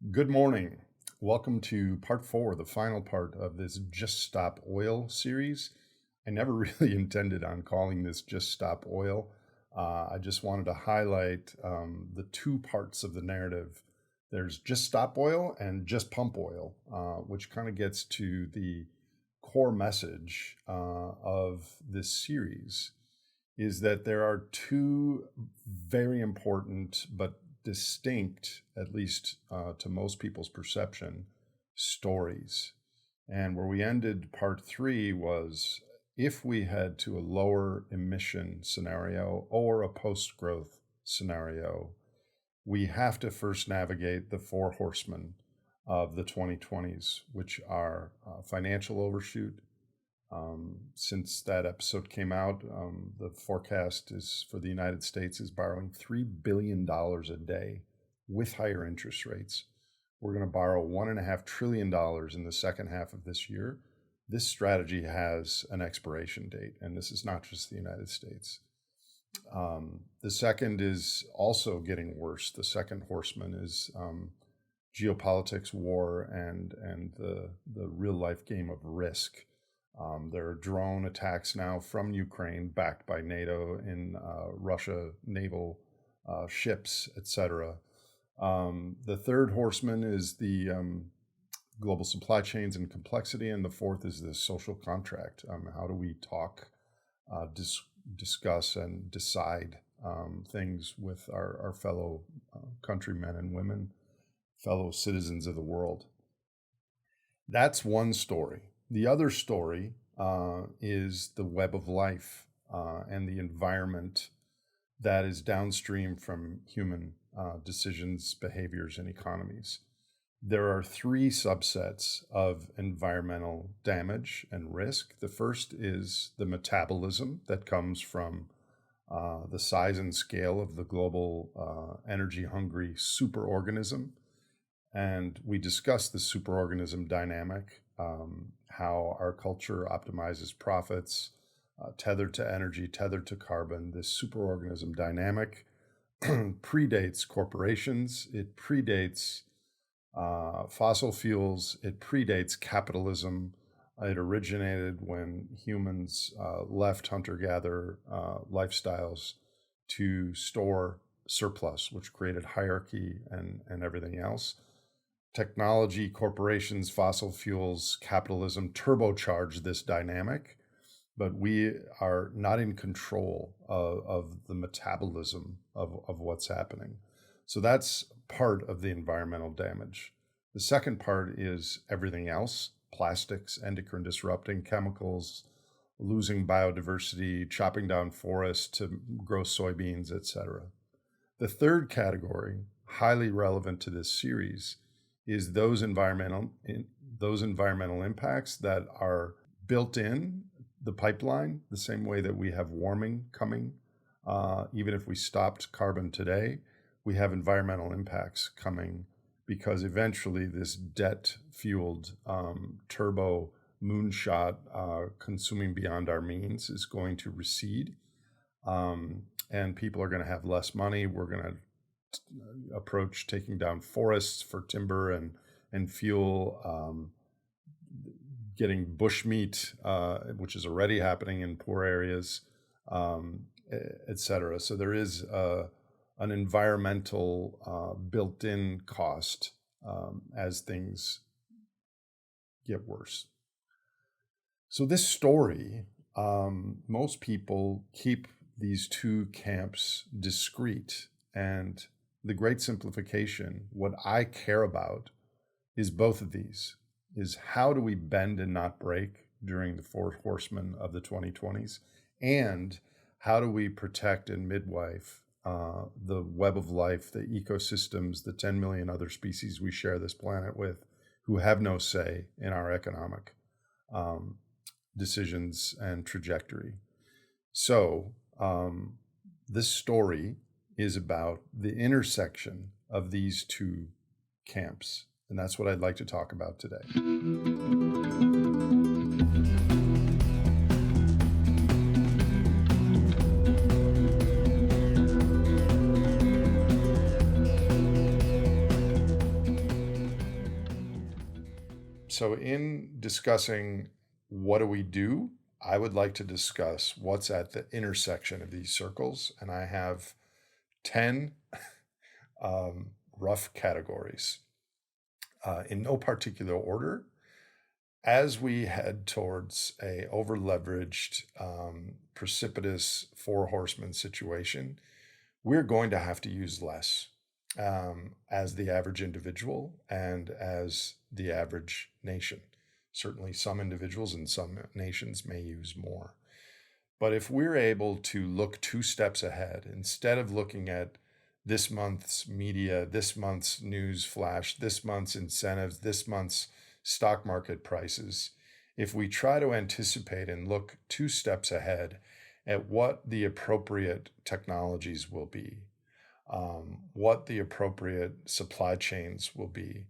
Good morning. Welcome to part 4, the final part of this Just Stop Oil series. I never really intended on calling this Just Stop Oil. I just wanted to highlight the two parts of the narrative. There's Just Stop Oil and Just Pump Oil, which kind of gets to the core message of this series, is that there are two very important but distinct, at least to most people's perception, stories. And where we ended part 3 was if we head to a lower emission scenario or a post-growth scenario, we have to first navigate the Four Horsemen of the 2020s, which are financial overshoot. Since that episode came out, the forecast is for the United States is borrowing $3 billion a day with higher interest rates. We're going to borrow $1.5 trillion in the second half of this year. This strategy has an expiration date, and this is not just the United States. The second is also getting worse. The second horseman is geopolitics, war, and the real life game of risk. There are drone attacks now from Ukraine, backed by NATO in Russia naval ships, etc. The third horseman is the global supply chains and complexity, and the fourth is the social contract. How do we talk, discuss, and decide things with our fellow countrymen and women, fellow citizens of the world? That's one story. The other story is the web of life and the environment that is downstream from human decisions, behaviors, and economies. There are three subsets of environmental damage and risk. The first is the metabolism that comes from the size and scale of the global energy-hungry superorganism. And we discussed the superorganism dynamic, how our culture optimizes profits, tethered to energy, tethered to carbon. This superorganism dynamic predates corporations. It predates fossil fuels. It predates capitalism. It originated when humans left hunter-gatherer lifestyles to store surplus, which created hierarchy and everything else. Technology, corporations, fossil fuels, capitalism turbocharge this dynamic, but we are not in control of the metabolism of what's happening. So that's part of the environmental damage. The second part is everything else: plastics, endocrine disrupting chemicals, losing biodiversity, chopping down forests to grow soybeans, etc. The third category, highly relevant to this series, is those environmental impacts that are built in the pipeline, the same way that we have warming coming. Even if we stopped carbon today, we have environmental impacts coming because eventually this debt-fueled turbo moonshot consuming beyond our means is going to recede, and people are going to have less money. We're going to approach taking down forests for timber and fuel, getting bushmeat, which is already happening in poor areas, etc. So there is an environmental built-in cost as things get worse. So this story, most people keep these two camps discrete, and the Great Simplification, what I care about is both of these, is how do we bend and not break during the Four Horsemen of the 2020s, and how do we protect and midwife the web of life, the ecosystems, the 10 million other species we share this planet with who have no say in our economic decisions and trajectory. So this story is about the intersection of these two camps. And that's what I'd like to talk about today. So, in discussing what do we do, I would like to discuss what's at the intersection of these circles. And I have 10 rough categories in no particular order. As we head towards a over-leveraged, precipitous Four Horsemen situation, we're going to have to use less as the average individual and as the average nation. Certainly, some individuals and some nations may use more. But if we're able to look 2 steps ahead, instead of looking at this month's media, this month's news flash, this month's incentives, this month's stock market prices, if we try to anticipate and look 2 steps ahead at what the appropriate technologies will be, what the appropriate supply chains will be,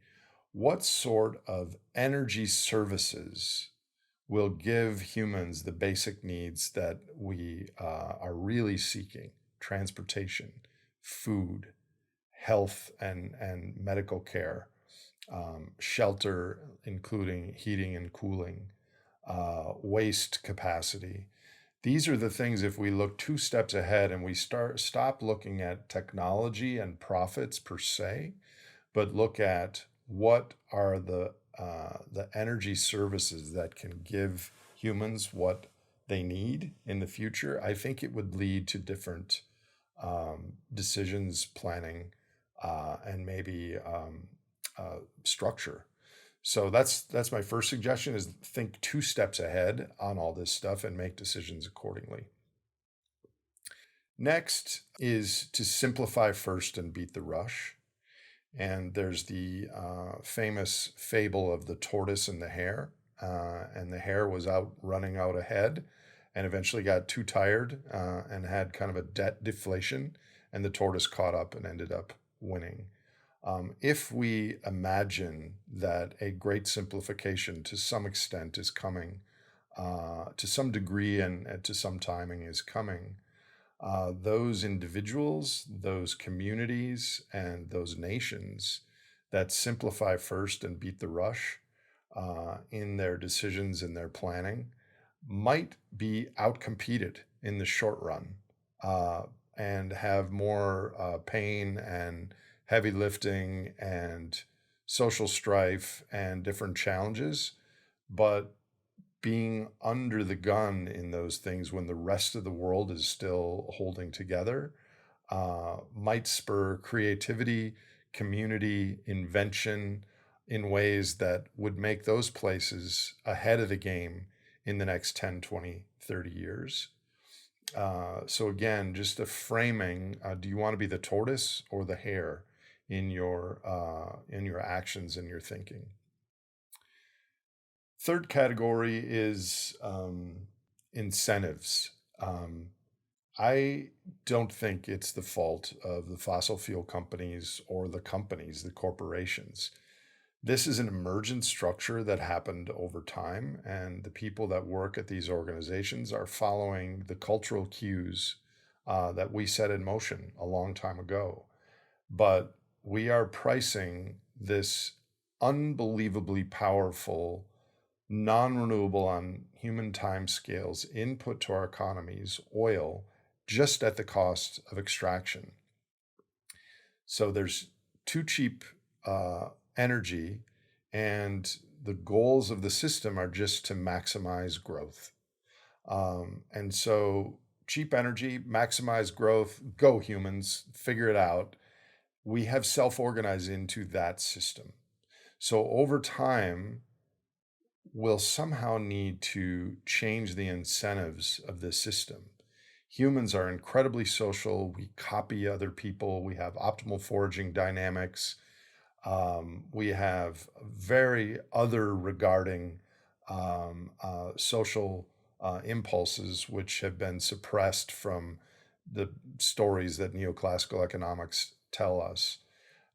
what sort of energy services will give humans the basic needs that we are really seeking: transportation, food, health and medical care, shelter, including heating and cooling, waste capacity. These are the things, if we look 2 steps ahead and we stop looking at technology and profits per se, but look at what are the energy services that can give humans what they need in the future. I think it would lead to different decisions, planning, and maybe structure. So that's my first suggestion: is think 2 steps ahead on all this stuff and make decisions accordingly. Next is to simplify first and beat the rush. And there's the famous fable of the tortoise and the hare. And the hare was out running out ahead and eventually got too tired and had kind of a debt deflation. And the tortoise caught up and ended up winning. If we imagine that a great simplification to some extent is coming, to some degree and to some timing is coming, those individuals, those communities, and those nations that simplify first and beat the rush in their decisions and their planning might be outcompeted in the short run and have more pain and heavy lifting and social strife and different challenges, but being under the gun in those things when the rest of the world is still holding together might spur creativity, community, invention in ways that would make those places ahead of the game in the next 10, 20, 30 years. So again, just a framing, do you want to be the tortoise or the hare in your actions and your thinking? Third category is incentives. I don't think it's the fault of the fossil fuel companies or the companies, the corporations. This is an emergent structure that happened over time, and the people that work at these organizations are following the cultural cues that we set in motion a long time ago. But we are pricing this unbelievably powerful, non-renewable on human time scales input to our economies, oil, just at the cost of extraction. So there's too cheap energy, and the goals of the system are just to maximize growth. And so cheap energy, maximize growth, go humans, figure it out. We have self-organized into that system. So over time, we'll somehow need to change the incentives of this system. Humans are incredibly social. We copy other people. We have optimal foraging dynamics. We have very other regarding social impulses, which have been suppressed from the stories that neoclassical economics tell us.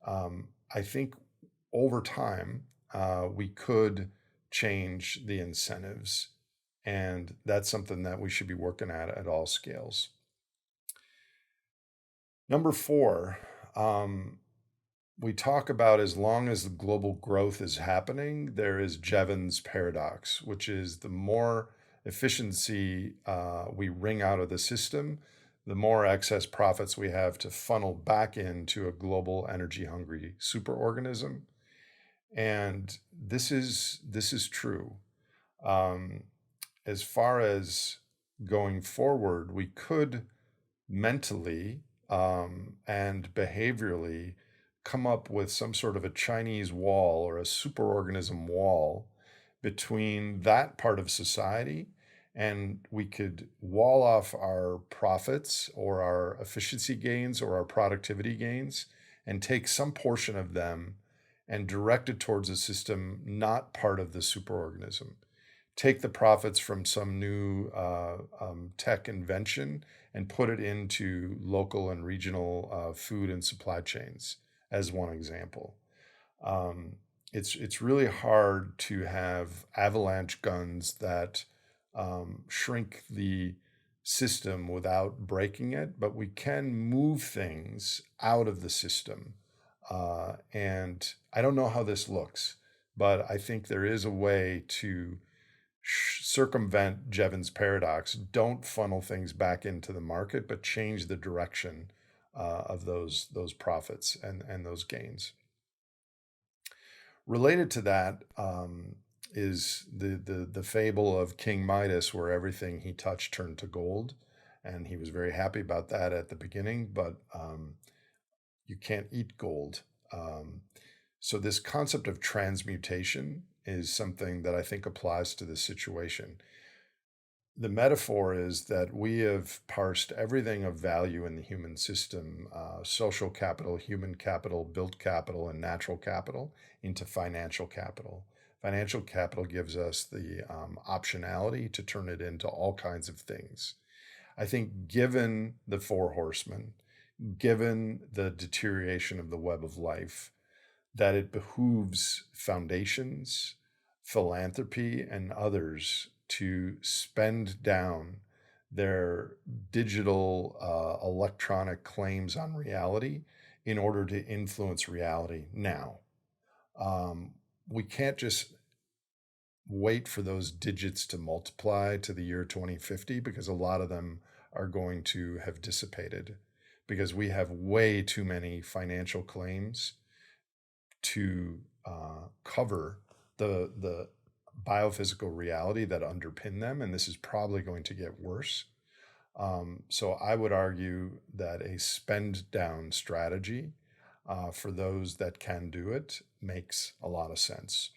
I think over time, we could change the incentives, and that's something that we should be working at all scales. Number 4, we talk about as long as the global growth is happening, there is Jevons paradox, which is the more efficiency we wring out of the system, the more excess profits we have to funnel back into a global energy hungry superorganism. And this is true. Um, as far as going forward, we could mentally and behaviorally come up with some sort of a Chinese wall or a superorganism wall between that part of society, and we could wall off our profits or our efficiency gains or our productivity gains and take some portion of them and direct it towards a system not part of the superorganism. Take the profits from some new tech invention and put it into local and regional food and supply chains, as one example. Um, it's really hard to have avalanche guns that shrink the system without breaking it, but we can move things out of the system. And I don't know how this looks, but I think there is a way to circumvent Jevons paradox. Don't funnel things back into the market, but change the direction of those profits and those gains. Related to that is the fable of King Midas, where everything he touched turned to gold, and he was very happy about that at the beginning. But you can't eat gold. So this concept of transmutation is something that I think applies to this situation. The metaphor is that we have parsed everything of value in the human system, social capital, human capital, built capital, and natural capital, into financial capital. Financial capital gives us the optionality to turn it into all kinds of things. I think, given the Four Horsemen, given the deterioration of the web of life, that it behooves foundations, philanthropy, and others to spend down their digital electronic claims on reality in order to influence reality now. We can't just wait for those digits to multiply to the year 2050, because a lot of them are going to have dissipated because we have way too many financial claims to cover the biophysical reality that underpin them, and this is probably going to get worse. So I would argue that a spend down strategy for those that can do it makes a lot of sense.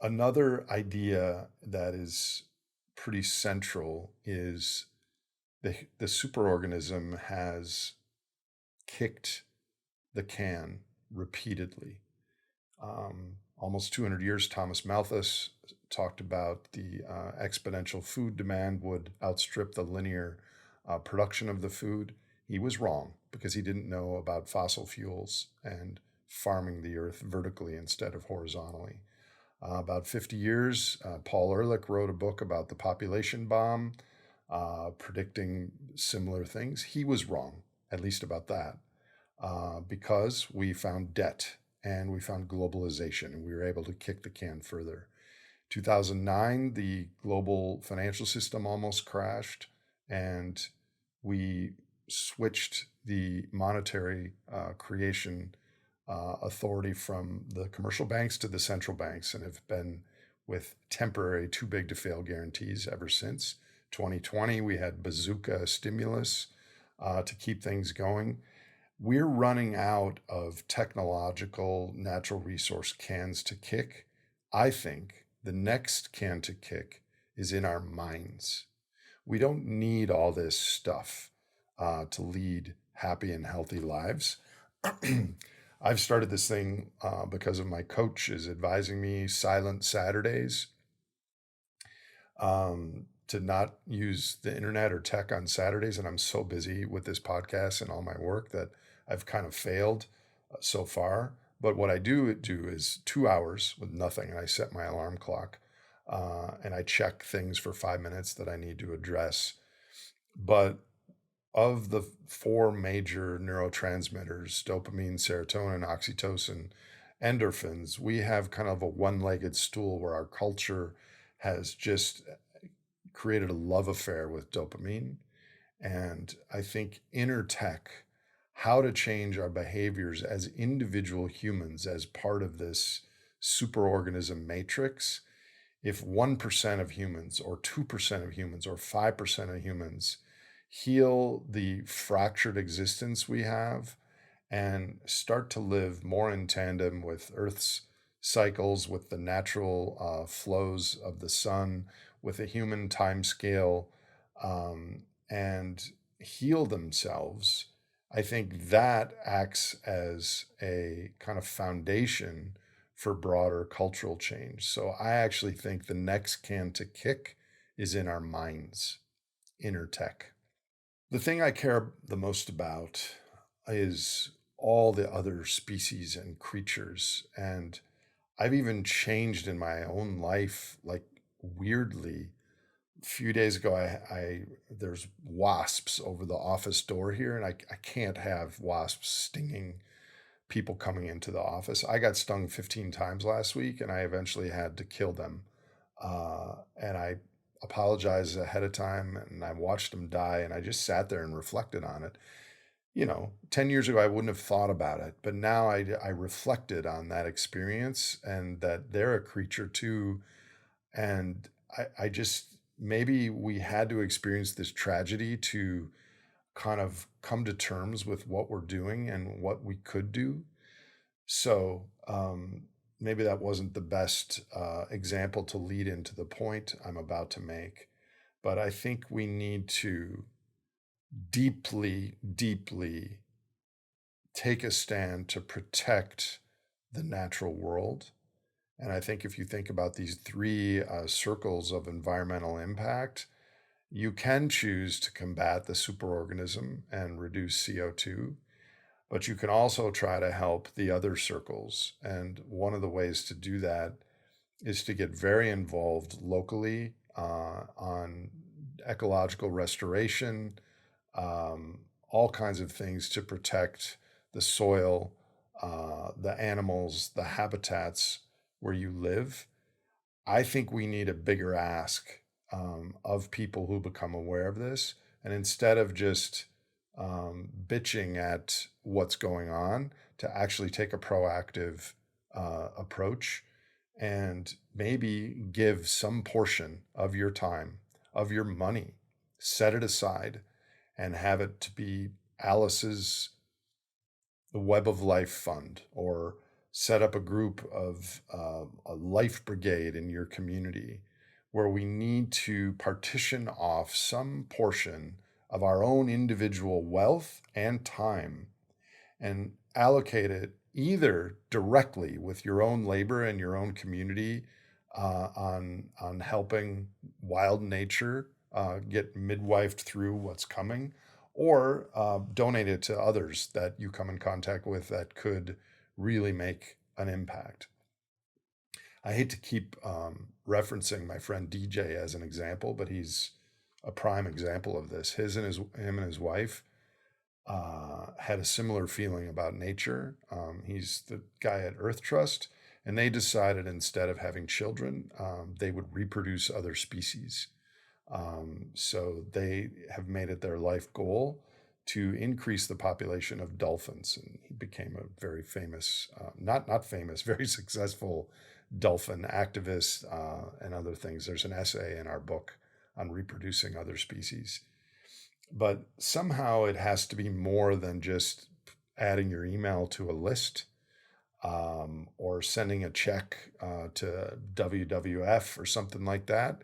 Another idea that is pretty central is the superorganism has kicked the can repeatedly. Almost 200 years, Thomas Malthus talked about the exponential food demand would outstrip the linear production of the food. He was wrong because he didn't know about fossil fuels and farming the earth vertically instead of horizontally. About 50 years, Paul Ehrlich wrote a book about the population bomb, predicting similar things. He was wrong, at least about that, because we found debt and we found globalization, and we were able to kick the can further. 2009, the global financial system almost crashed, and we switched the monetary creation authority from the commercial banks to the central banks, and have been with temporary too big to fail guarantees ever since. 2020, we had bazooka stimulus to keep things going. We're running out of technological natural resource cans to kick. I think the next can to kick is in our minds. We don't need all this stuff to lead happy and healthy lives. I've started this thing because of my coach is advising me silent Saturdays, to not use the internet or tech on Saturdays. And I'm so busy with this podcast and all my work that I've kind of failed so far. But what I do is 2 hours with nothing, and I set my alarm clock, and I check things for 5 minutes that I need to address. But of the four major neurotransmitters, dopamine, serotonin, oxytocin, endorphins, we have kind of a one-legged stool where our culture has just created a love affair with dopamine. And I think inner tech, how to change our behaviors as individual humans as part of this superorganism matrix. If 1% of humans, or 2% of humans, or 5% of humans heal the fractured existence we have and start to live more in tandem with Earth's cycles, with the natural flows of the sun, with a human time scale, and heal themselves, I think that acts as a kind of foundation for broader cultural change. So I actually think the next can to kick is in our minds, inner tech. The thing I care the most about is all the other species and creatures. And I've even changed in my own life, like weirdly. A few days ago, I there's wasps over the office door here, and I can't have wasps stinging people coming into the office. I got stung 15 times last week, and I eventually had to kill them. And I apologized ahead of time, and I watched them die, and I just sat there and reflected on it. 10 years ago, I wouldn't have thought about it, but now I reflected on that experience and that they're a creature too. And I just, maybe we had to experience this tragedy to kind of come to terms with what we're doing and what we could do. So maybe that wasn't the best example to lead into the point I'm about to make, but I think we need to deeply, deeply take a stand to protect the natural world. And I think if you think about these three circles of environmental impact, you can choose to combat the superorganism and reduce CO2, but you can also try to help the other circles. And one of the ways to do that is to get very involved locally on ecological restoration, all kinds of things to protect the soil, the animals, the habitats where you live. I think we need a bigger ask of people who become aware of this. And instead of just bitching at what's going on, to actually take a proactive approach and maybe give some portion of your time, of your money, set it aside and have it to be Alice's the Web of Life Fund, or set up a group of a life brigade in your community where we need to partition off some portion of our own individual wealth and time and allocate it either directly with your own labor and your own community on helping wild nature get midwifed through what's coming, or donate it to others that you come in contact with that could really make an impact. I hate to keep referencing my friend DJ as an example, but he's a prime example of this. Him and his wife had a similar feeling about nature. He's the guy at Earth Trust, and they decided instead of having children, they would reproduce other species. So they have made it their life goal to increase the population of dolphins, and he became a very famous, not famous, very successful dolphin activist and other things. There's an essay in our book on reproducing other species. But somehow it has to be more than just adding your email to a list or sending a check to WWF or something like that.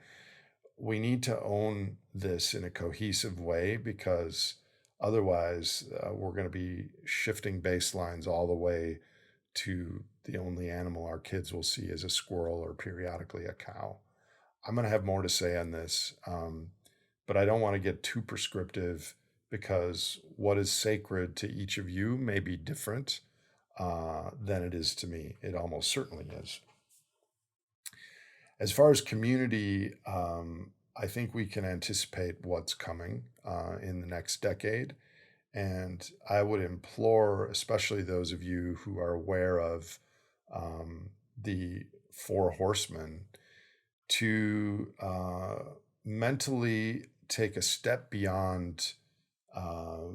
We need to own this in a cohesive way, because otherwise we're going to be shifting baselines all the way to the only animal our kids will see as a squirrel or periodically a cow. I'm going to have more to say on this, but I don't want to get too prescriptive, because what is sacred to each of you may be different than it is to me. It almost certainly is. As far as community, I think we can anticipate what's coming in the next decade. And I would implore, especially those of you who are aware of the Four Horsemen, to mentally take a step beyond uh,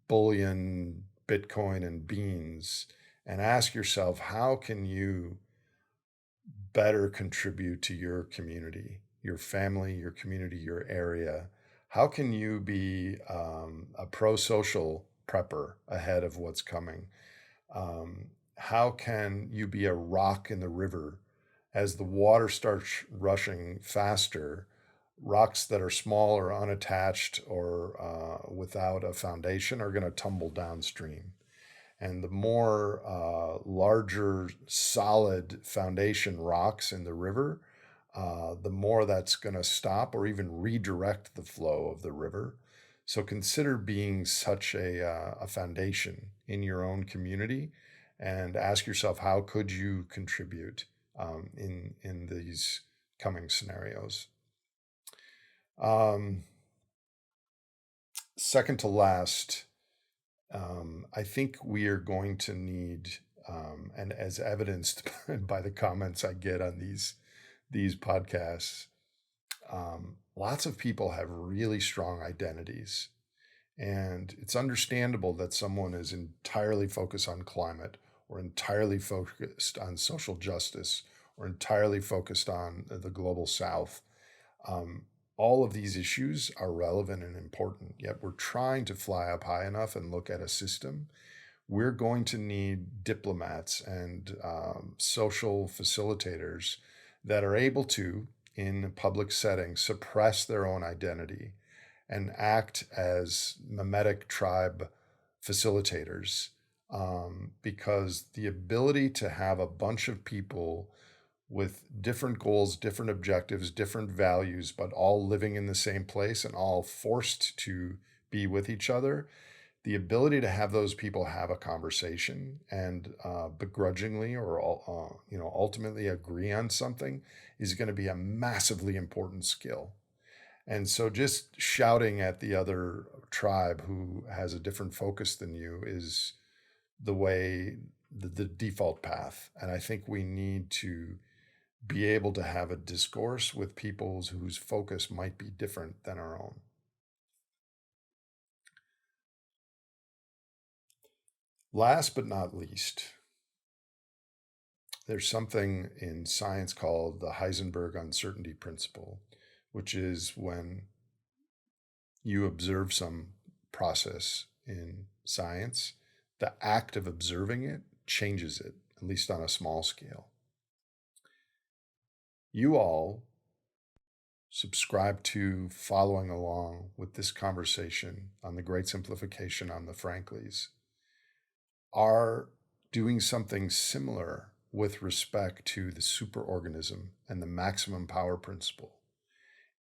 bullion, Bitcoin, and beans, and ask yourself, how can you better contribute to your community, your family, your community, your area? How can you be a pro social prepper ahead of what's coming? How can you be a rock in the river as the water starts rushing faster? Rocks that are small or unattached or without a foundation are going to tumble downstream. And the more larger, solid foundation rocks in the river, the more that's going to stop or even redirect the flow of the river. So consider being such a foundation in your own community, and ask yourself, how could you contribute in these coming scenarios? Um, Second to last, I think we are going to need, and as evidenced by the comments I get on these podcasts, lots of people have really strong identities, and it's understandable that someone is entirely focused on climate, or entirely focused on social justice, or entirely focused on the global South. Um, all of these issues are relevant and important, yet we're trying to fly up high enough and look at a system. We're going to need diplomats and social facilitators that are able to, in public settings, suppress their own identity and act as mimetic tribe facilitators. Because the ability to have a bunch of people with different goals, different objectives, different values, but all living in the same place and all forced to be with each other, the ability to have those people have a conversation and begrudgingly or ultimately agree on something is going to be a massively important skill. And so just shouting at the other tribe who has a different focus than you is the way, the default path. And I think we need to be able to have a discourse with people whose focus might be different than our own. Last but not least, there's something in science called the Heisenberg uncertainty principle, which is when you observe some process in science, the act of observing it changes it, at least on a small scale. You all subscribe to following along with this conversation on the Great Simplification on the Franklies are doing something similar with respect to the superorganism and the maximum power principle,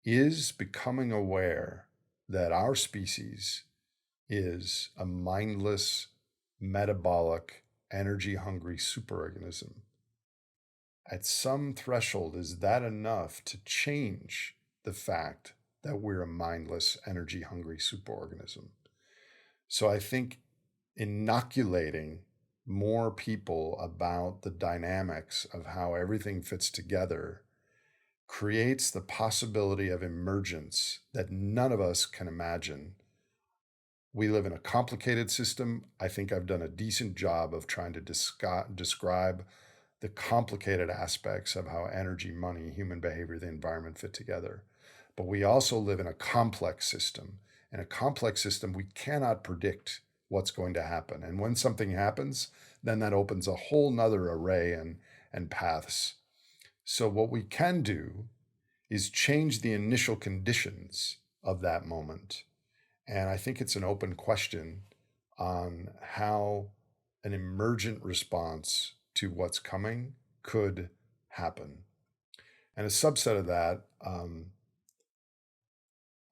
is becoming aware that our species is a mindless, metabolic, energy hungry superorganism. At some threshold, is that enough to change the fact that we're a mindless, energy hungry superorganism? So I think inoculating more people about the dynamics of how everything fits together creates the possibility of emergence that none of us can imagine. We live in a complicated system. I think I've done a decent job of trying to describe the complicated aspects of how energy, money, human behavior, the environment fit together. But we also live in a complex system. In a complex system, we cannot predict what's going to happen. And when something happens, then that opens a whole nother array and paths. So what we can do is change the initial conditions of that moment. And I think it's an open question on how an emergent response to what's coming could happen. And a subset of that,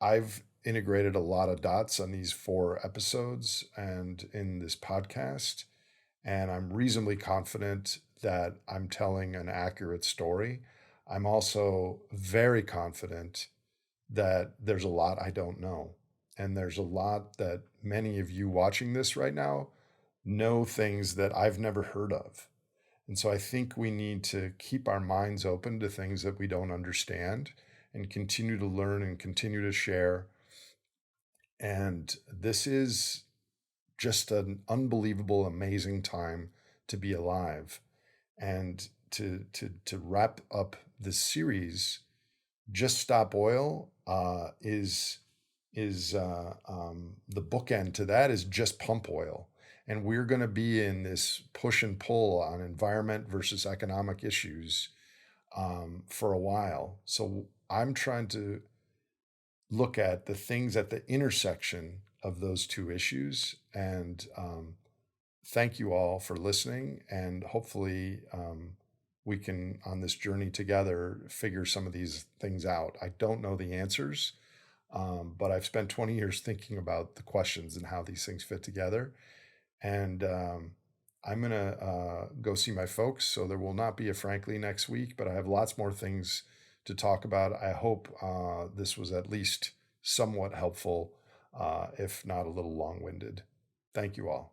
I've integrated a lot of dots on these 4 episodes and in this podcast. And I'm reasonably confident that I'm telling an accurate story. I'm also very confident that there's a lot I don't know. And there's a lot that many of you watching this right now know things that I've never heard of. And so I think we need to keep our minds open to things that we don't understand and continue to learn and continue to share. And this is just an unbelievable, amazing time to be alive. And to wrap up this series, Just Stop Oil is the bookend to that is Just Pump Oil. And we're going to be in this push and pull on environment versus economic issues for a while. So I'm trying to look at the things at the intersection of those two issues. And thank you all for listening. And hopefully, we can, on this journey together, figure some of these things out. I don't know the answers, but I've spent 20 years thinking about the questions and how these things fit together. And I'm going to go see my folks. So there will not be a Frankly next week, but I have lots more things to talk about. I hope this was at least somewhat helpful, if not a little long winded. Thank you all.